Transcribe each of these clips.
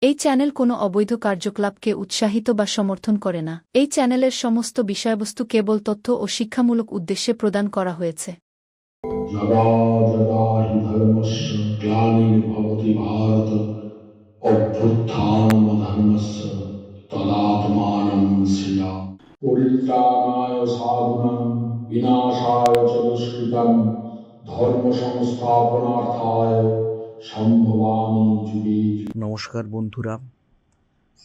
এই চ্যানেল কোনো অবৈধ কার্যকলাপকে উৎসাহিত বা সমর্থন করে না। এই চ্যানেলের সমস্ত বিষয়বস্তু কেবল তথ্য ও শিক্ষামূলক উদ্দেশ্যে প্রদান করা হয়েছে। যদা যদা হি ধর্মস্য গ্লানির্ভবতি ভারত অভ্যুত্থানমধর্মস্য তদাত্মানং সৃজামি। পরিত্রাণায় সাধুনাং বিনাশায় চ দুষ্কৃতং ধর্ম সংস্থাপনার্থায় সম্ভবামি যুগে যুগে। নমস্কার বন্ধুরা,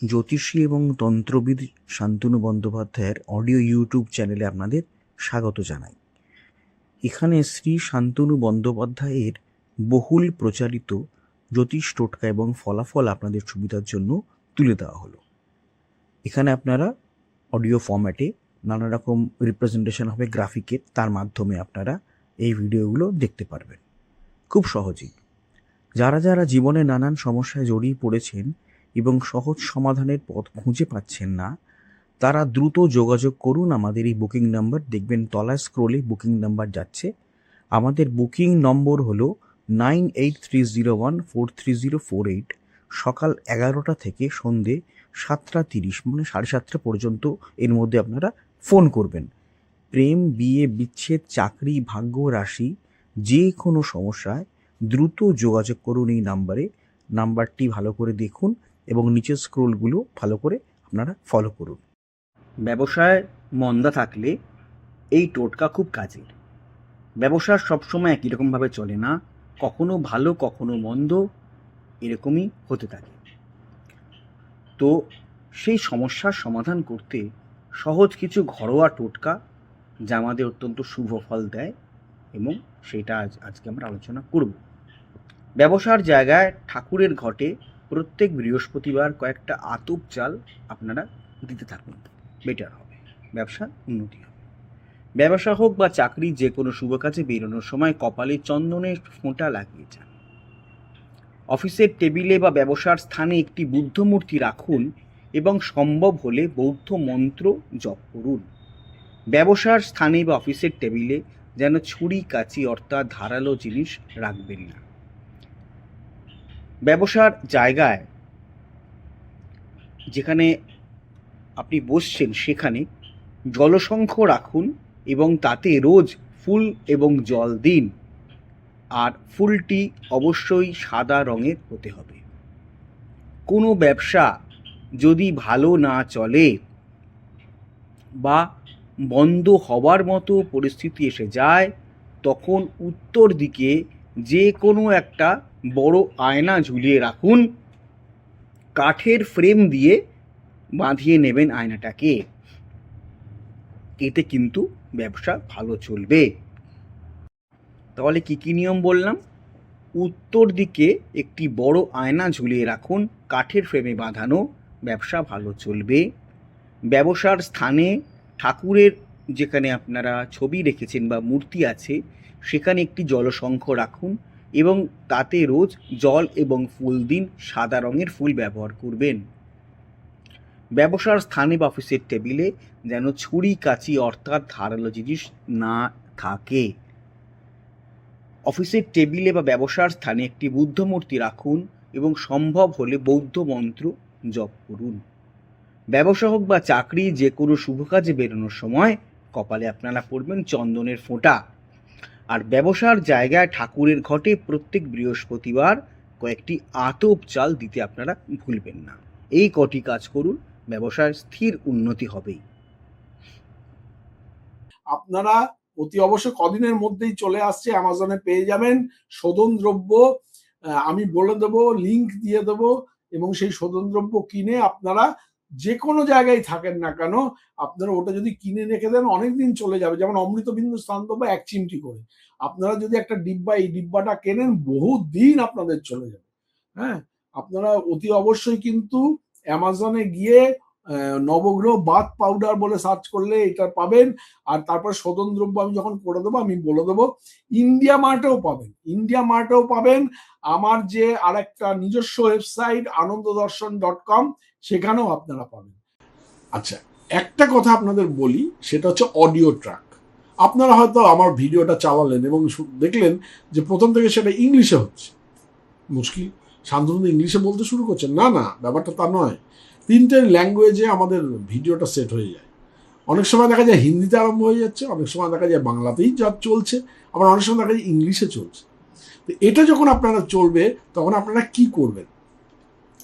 জ্যোতিষী এবং তন্ত্রবিদ শান্তনু বন্দ্যোপাধ্যায়ের অডিও ইউটিউব চ্যানেলে আপনাদের স্বাগত জানাই। এখানে শ্রী শান্তনু বন্দ্যোপাধ্যায়ের বহুল প্রচারিত জ্যোতিষ টোটকা এবং ফলাফল আপনাদের সুবিধার জন্য তুলে দেওয়া হলো। এখানে আপনারা অডিও ফরম্যাটে নানা রকম রিপ্রেজেন্টেশন হবে গ্রাফিকের, তার মাধ্যমে আপনারা এই ভিডিওগুলো দেখতে পারবেন খুব সহজেই। যারা যারা জীবনে নানান সমস্যায় জড়িয়ে পড়েছেন এবং সহজ সমাধানের পথ খুঁজে পাচ্ছেন না, তারা দ্রুত যোগাযোগ করুন আমাদের এই বুকিং নাম্বার। দেখবেন তলায় স্ক্রোলে বুকিং নাম্বার যাচ্ছে। আমাদের বুকিং নম্বর হলো 9830143048। সকাল 11টা থেকে সন্ধে 7:30 মানে 7:30 পর্যন্ত এর মধ্যে আপনারা ফোন করবেন। প্রেম, বিয়ে, বিচ্ছেদ, চাকরি, ভাগ্য, রাশি, যে কোনো সমস্যায় দ্রুত যোগাযোগ করুন এই নাম্বারে। নাম্বারটি ভালো করে দেখুন এবং নিচের স্ক্রোলগুলো ভালো করে আপনারা ফলো করুন। ব্যবসায় মন্দা থাকলে এই টোটকা খুব কাজের। ব্যবসা সবসময় একই রকমভাবে চলে না, কখনো ভালো কখনো মন্দ, এরকমই হতে থাকে। তো সেই সমস্যার সমাধান করতে সহজ কিছু ঘরোয়া টোটকা যা আমাদের অত্যন্ত শুভ ফল দেয় এবং সেটা আজকে আমরা আলোচনা করব। ব্যবসার জায়গায় ঠাকুরের ঘটে প্রত্যেক বৃহস্পতিবার কয়েকটা আতপ চাল আপনারা দিতে থাকুন, বেটার হবে, ব্যবসার উন্নতি হবে। ব্যবসা হোক বা চাকরি, যে কোনো শুভ কাজে বেরোনোর সময় কপালে চন্দনের ফোঁটা লাগিয়ে যান। অফিসের টেবিলে বা ব্যবসার স্থানে একটি বুদ্ধ মূর্তি রাখুন এবং সম্ভব হলে বৌদ্ধ মন্ত্র জপ করুন। ব্যবসার স্থানে বা অফিসের টেবিলে যেন ছুরি, কাঁচি অর্থাৎ ধারালো জিনিস রাখবেন না। ব্যবসার জায়গায় যেখানে আপনি বসছেন সেখানে জলশঙ্খ রাখুন এবং তাতে রোজ ফুল এবং জল দিন। আর ফুলটি অবশ্যই সাদা রঙের হতে হবে। কোনো ব্যবসা যদি ভালো না চলে বা বন্ধ হওয়ার মতো পরিস্থিতি এসে যায়, তখন উত্তর দিকে যে কোনো একটা বড় আয়না ঝুলিয়ে রাখুন। কাঠের ফ্রেম দিয়ে বাঁধিয়ে নেবেন আয়নাটাকে, এতে কিন্তু ব্যবসা ভালো চলবে। তাহলে কি কি নিয়ম বললাম? উত্তর দিকে একটি বড় আয়না ঝুলিয়ে রাখুন, কাঠের ফ্রেমে বাঁধানো, ব্যবসা ভালো চলবে। ব্যবসার স্থানে ঠাকুরের যেখানে আপনারা ছবি রেখেছেন বা মূর্তি আছে সেখানে একটি জলশঙ্খ রাখুন এবং তাতে রোজ জল এবং ফুল দিন, সাদা রঙের ফুল ব্যবহার করবেন। ব্যবসার স্থানে বা অফিসের টেবিলে যেন ছুরি, কাঁচি অর্থাৎ ধারালো জিনিস না থাকে। অফিসের টেবিলে বা ব্যবসার স্থানে একটি বুদ্ধ মূর্তি রাখুন এবং সম্ভব হলে বৌদ্ধ মন্ত্র জপ করুন। ব্যবসা হোক বা চাকরি, যে কোনো শুভ কাজে বেরোনোর সময় কপালে আপনারা পরবেন চন্দনের ফোঁটা। আর ব্যবসার জায়গায় ঠাকুরের ঘটে প্রত্যেক বৃহস্পতিবার কয়েকটি আতপ চাল দিতে আপনারা ভুলবেন না। এই কটি কাজ করুন, ব্যবসার স্থির উন্নতি হবেই। আপনারা অতি অবশ্য কদিনের মধ্যেই চলে আসছে, অ্যামাজনে পেয়ে যাবেন শোধন দ্রব্য। আমি বলে দেবো, লিংক দিয়ে দেবো, এবং সেই শোধন দ্রব্য কিনে আপনারা যে কোনো জায়গায় থাকেন না কেন, আপনারা ওটা যদি কিনে রেখে দেন অনেকদিন চলে যাবে। যেমন অমৃতবিন্দু স্থানদ্রব্য 1 চিমটি করে, আপনারা যদি একটা ডিব্বা, এই ডিব্বাটা কেনেন বহু দিন আপনাদের চলে যাবে। হ্যাঁ, আপনারা অতি অবশ্যই কিন্তু অ্যামাজনে গিয়ে নবগ্রহ বাথ পাউডার বলে সার্চ করলে এটা পাবেন। আর তারপর শোধন দ্রব্য আমি যখন করে দেবো আমি বলে দেবো, ইন্ডিয়া মার্টেও পাবেন। আমার যে আরেকটা নিজস্ব ওয়েবসাইট ananddarshan.com, সেখানেও আপনারা পাবেন। আচ্ছা, একটা কথা আপনাদের বলি, সেটা হচ্ছে অডিও ট্র্যাক। আপনারা হয়তো আমার ভিডিওটা চালালেন এবং দেখলেন যে প্রথম থেকে সেটা ইংলিশে হচ্ছে, মুশকিল। শান্তনু ইংলিশে বলতে শুরু করছেন, না না, ব্যাপারটা তা নয়। 3টে ল্যাঙ্গুয়েজে আমাদের ভিডিওটা সেট হয়ে যায়। অনেক সময় দেখা যায় হিন্দিতে আরম্ভ হয়ে যাচ্ছে, অনেক সময় দেখা যায় বাংলাতেই যা চলছে, আবার অনেক সময় দেখা যায় ইংলিশে চলছে। তো এটা যখন আপনারা চলবে তখন আপনারা কি করবেন?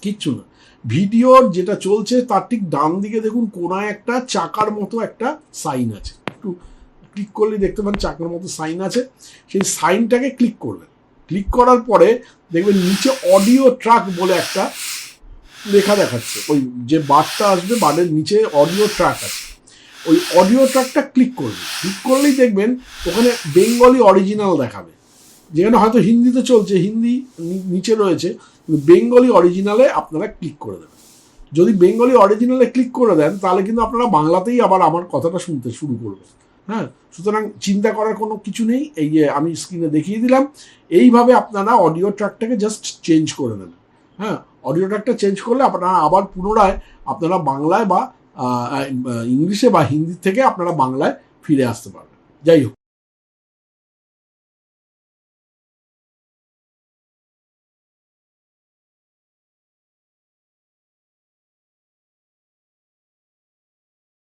কিচ্ছু না, ভিডিওর যেটা চলছে তার ঠিক ডান দিকে দেখুন কোনায় একটা চাকার মতো একটা সাইন আছে, একটু ক্লিক করলে দেখতে পান চাকার মতো সাইন আছে, সেই সাইনটাকে ক্লিক করবেন। ক্লিক করার পরে দেখবেন নিচে অডিও ট্র্যাক বলে একটা লেখা দেখাচ্ছে, ওই যে বারটা আসবে বারের নিচে অডিও ট্র্যাক আছে, ওই অডিও ট্র্যাকটা ক্লিক করবেন। ক্লিক করলেই দেখবেন ওখানে বেঙ্গলি অরিজিনাল দেখাবে, যেখানে হয়তো হিন্দিতে চলছে, হিন্দি নিচে রয়েছে, কিন্তু বেঙ্গলি অরিজিনালে আপনারা ক্লিক করে দেবেন। যদি বেঙ্গলি অরিজিনালে ক্লিক করে দেন তাহলে কিন্তু আপনারা বাংলাতেই আবার আমার কথাটা শুনতে শুরু করবেন। হ্যাঁ, সুতরাং চিন্তা করার কোনো কিছু নেই, এই যে আমি স্ক্রিনে দেখিয়ে দিলাম, এইভাবে আপনারা অডিও ট্র্যাকটাকে জাস্ট চেঞ্জ করে নেবেন। হ্যাঁ, অডিও ট্র্যাকটা চেঞ্জ করলে আপনারা আবার পুনরায় আপনারা বাংলায় বা ইংলিশে বা হিন্দি থেকে আপনারা বাংলায় ফিরে আসতে পারবেন। যাই হোক।